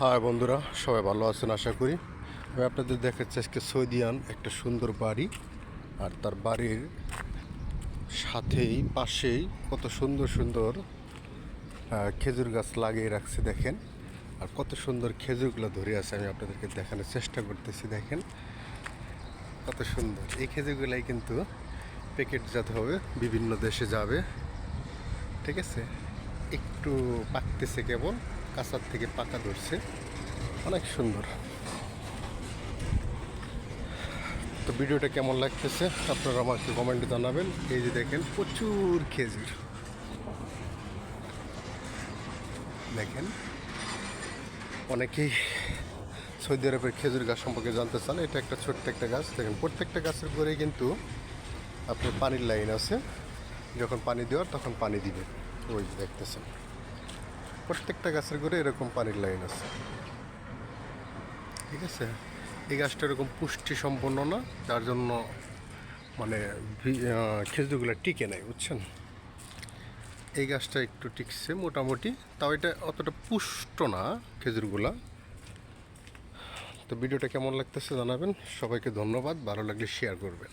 High বন্ধুরা, সবাই ভালো আছেন আশা করি। আমি আপনাদের দেখাচ্ছি আজকে সৌদিয়ান একটা সুন্দর বাড়ি, আর তার বাড়ির সাথেই পাশেই কত সুন্দর সুন্দর খেজুর গাছ লাগিয়ে রাখছে দেখেন। আর কত সুন্দর খেজুরগুলো ধরে আছে, আমি আপনাদেরকে দেখানোর চেষ্টা করতেছি। দেখেন কত সুন্দর এই খেজুরগুলাই কিন্তু প্যাকেটজাত হবে, বিভিন্ন দেশে যাবে। ঠিক আছে, একটু পাকতেছে, কেবল কাঁচার থেকে পাকা ধরছে, অনেক সুন্দর। তো ভিডিওটা কেমন লাগতেছে আপনারা আমাকে কমেন্টে জানাবেন। এই যে দেখেন প্রচুর খেজুর, দেখেন অনেকেই সৌদি আরবের খেজুর গাছ সম্পর্কে জানতে চান। এটা একটা ছোট্ট একটা গাছ, দেখেন প্রত্যেকটা গাছের গোড়ায় কিন্তু আপনার পানির লাইন আছে, যখন পানি দেওয়ার তখন পানি দিবে। ওই যে দেখতেছেন প্রত্যেকটা গাছের গোড়ে এরকম পানির লাইন আছে। ঠিক আছে, এই গাছটা এরকম পুষ্টি সম্পন্ন না, যার জন্য মানে খেজুরগুলো টিকে নেয়, বুঝছেন। এই গাছটা একটু টিকছে মোটামুটি, তাও এটা অতটা পুষ্ট না খেজুরগুলা। তো ভিডিওটা কেমন লাগতেছে জানাবেন। সবাইকে ধন্যবাদ, ভালো লাগলে শেয়ার করবেন।